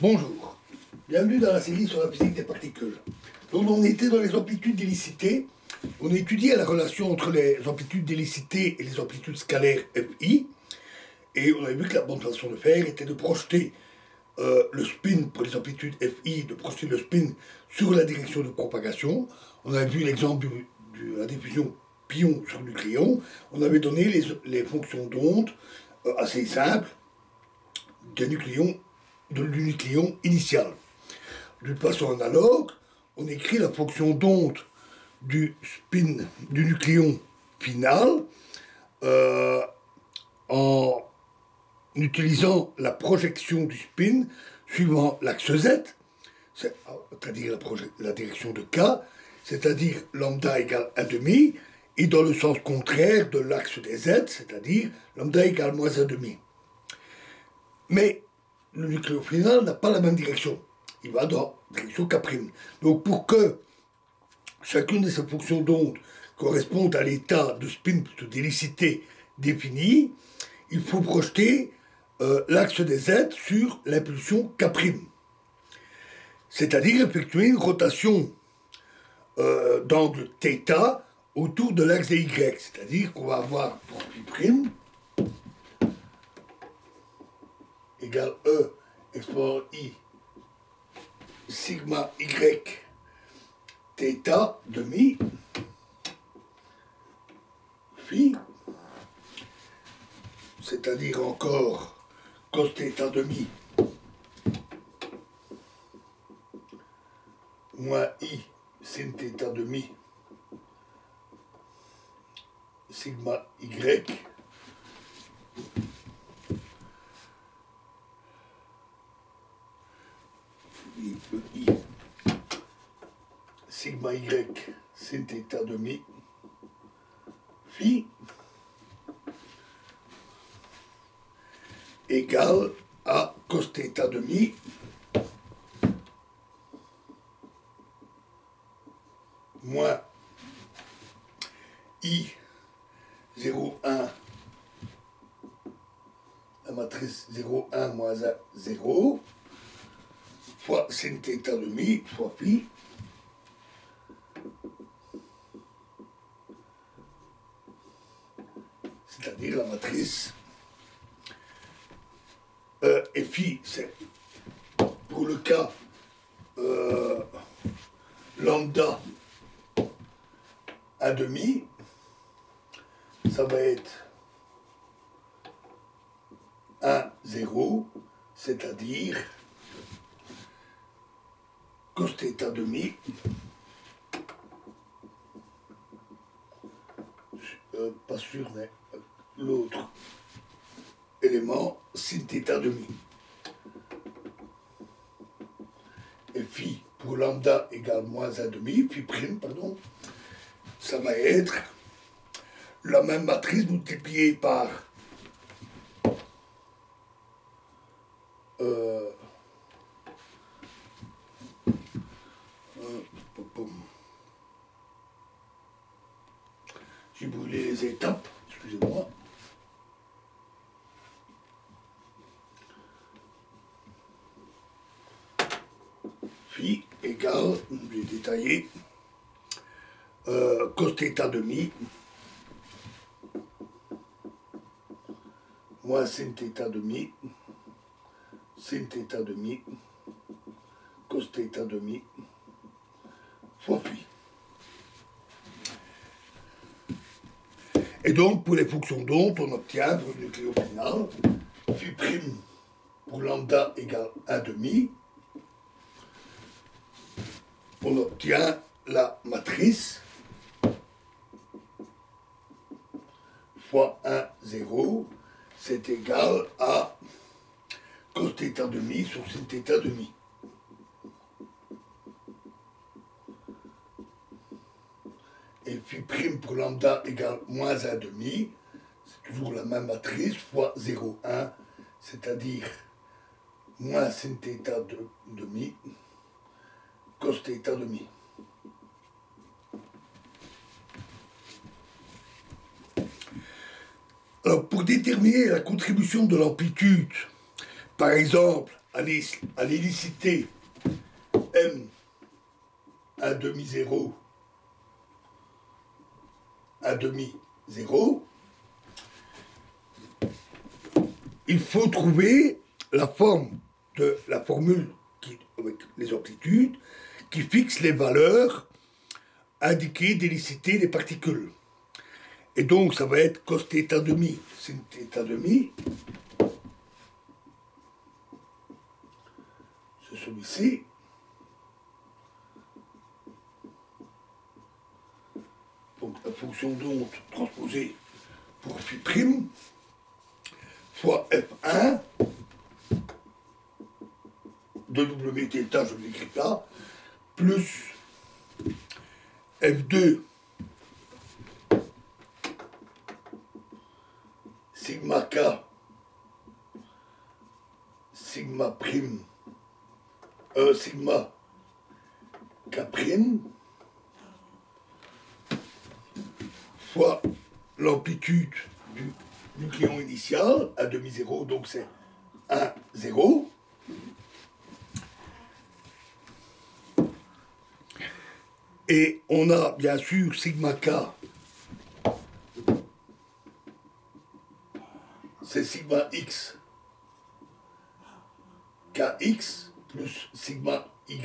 Bonjour, bienvenue dans la série sur la physique des particules. Donc on était dans les amplitudes d'hélicité. On a étudié la relation entre les amplitudes d'hélicité et les amplitudes scalaires Fi. Et on avait vu que la bonne façon de faire était de projeter le spin pour les amplitudes Fi, de projeter le spin sur la direction de propagation. On avait vu l'exemple de la diffusion pion sur nucléon. On avait donné les fonctions d'onde assez simples du nucléon initial. D'une façon analogue, on écrit la fonction d'onde du spin du nucléon final en utilisant la projection du spin suivant l'axe Z, c'est-à-dire la direction de K, c'est-à-dire lambda égale 1,5, et dans le sens contraire de l'axe des Z, c'est-à-dire lambda égale moins 1,5. Mais le nucléon final n'a pas la même direction. Il va dans la direction K'. Donc pour que chacune de ces fonctions d'onde corresponde à l'état de spin d'hélicité défini, il faut projeter l'axe des Z sur l'impulsion K'. C'est-à-dire effectuer une rotation d'angle θ autour de l'axe des Y. C'est-à-dire qu'on va avoir pour π' égale E exponent I sigma Y θ demi phi, c'est-à-dire encore cos θ demi moins I sin θ demi sigma Y I sigma Y sin θ demi phi égale à cos θ demi moins I 0, 1, la matrice 0, 1, moins 1, 0, fois sin θ demi fois phi, c'est-à-dire la matrice et phi, c'est pour le cas lambda 1,5, ça va être 1, 0, c'est-à-dire cos θ demi pas sûr, mais l'autre élément sin θ demi. Et phi pour lambda égale moins 1,5, phi prime, pardon, ça va être la même matrice multipliée par j'ai brûlé les étapes, excusez-moi. Phi égale, j'ai détaillé, cos θ demi moins sin θ demi cos θ demi fois phi. Et donc pour les fonctions d'onde, on obtient pour le nucléon final phi prime pour lambda égale 1,5, on obtient la matrice fois 1, 0, c'est égal à cos θ demi sur sin θ demi. Et phi prime pour lambda égale moins 1,5, c'est toujours la même matrice, fois 0, 1, c'est-à-dire moins sin θ demi, cos θ demi. Alors, pour déterminer la contribution de l'amplitude, par exemple, à l'hélicité M 1 demi 0 1 demi 0, il faut trouver la forme de la formule avec les amplitudes qui fixe les valeurs indiquées d'hélicité des particules. Et donc ça va être cos θ demi, sin θ demi, c'est celui-ci, donc la fonction d'onde transposée pour phi prime fois F1 de Wθ, je ne l'écris pas, plus F2 sigma k sigma prime sigma k prime fois l'amplitude du nucléon initial à demi 0, donc c'est 1, 0. Et on a bien sûr sigma k, c'est sigma x kx plus sigma y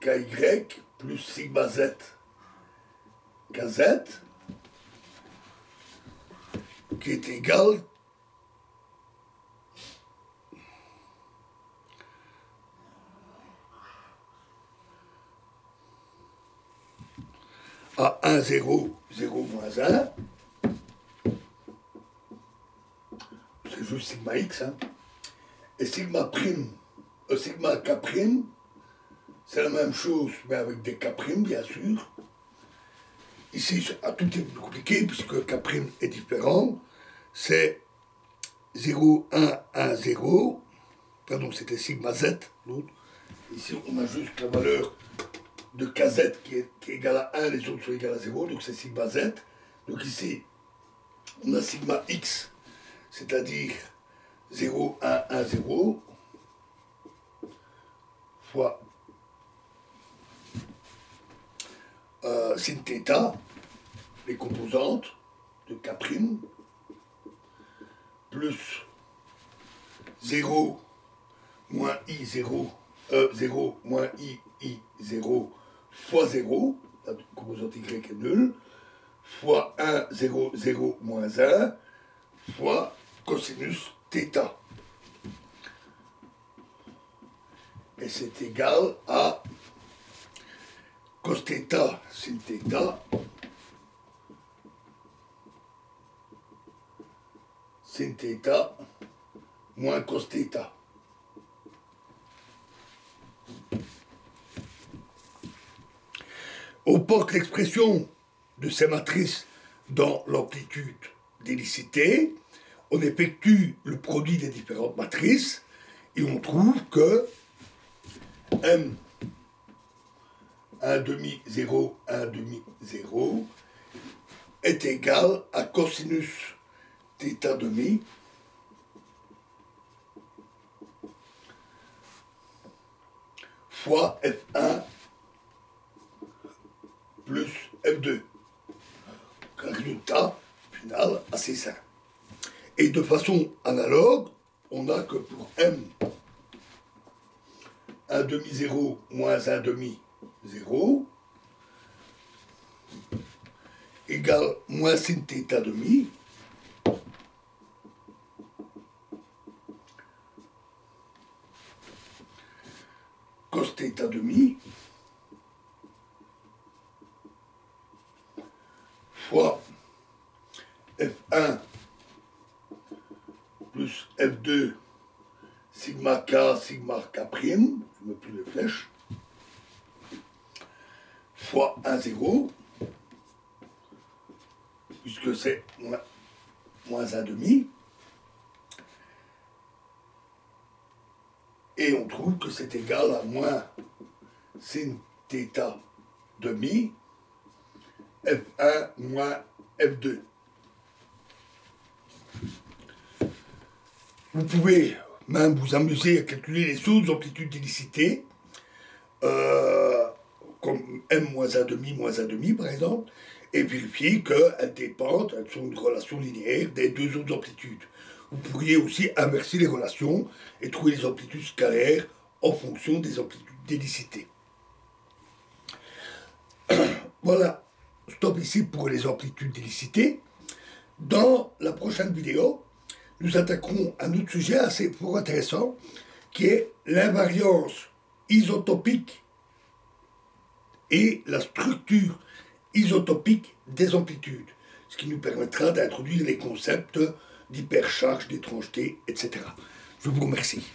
ky plus sigma z kz qui est égal à 1, 0, 0, moins 1. C'est juste sigma x. Hein. Et sigma prime, sigma k prime, c'est la même chose, mais avec des k prime, bien sûr. Ici, tout est plus compliqué, puisque k prime est différent. C'est 0, 1, 1, 0. Pardon, c'était sigma z, l'autre. Ici, on a juste la valeur de kz qui est égale à 1, les autres sont égales à 0, donc c'est sigma z. Donc ici, on a sigma x, c'est-à-dire 0, 1, 1, 0, fois sin θ, les composantes de k', plus 0 moins i 0, 0 moins i 0 fois 0, la composante y est nulle, fois 1, 0, 0, moins 1, fois cosinus θ. Et c'est égal à cos θ sin θ, sin θ moins cos θ. On porte l'expression de ces matrices dans l'amplitude d'hélicité, on effectue le produit des différentes matrices et on trouve que M 1 demi 0 1 demi 0 est égal à cosinus θ demi fois F1 plus F2. Un résultat final assez simple. Et de façon analogue, on a que pour M 1 demi 0 moins 1 demi 0 égale moins sin θ demi cos θ demi fois F1 plus F2 sigma k, sigma k prime, je ne mets plus les flèches, fois 1, 0, puisque c'est moins 1 demi, et on trouve que c'est égal à moins sin θ demi F1 moins F2. Vous pouvez même vous amuser à calculer les autres amplitudes d'hélicité, comme m-1,5, -1,5 par exemple, et vérifier qu'elles dépendent, elles sont une relation linéaire des deux autres amplitudes. Vous pourriez aussi inverser les relations et trouver les amplitudes scalaires en fonction des amplitudes d'hélicité. Voilà, stop ici pour les amplitudes d'hélicité. Dans la prochaine vidéo, nous attaquerons un autre sujet assez fort intéressant, qui est l'invariance isotopique et la structure isotopique des amplitudes, ce qui nous permettra d'introduire les concepts d'hypercharge, d'étrangeté, etc. Je vous remercie.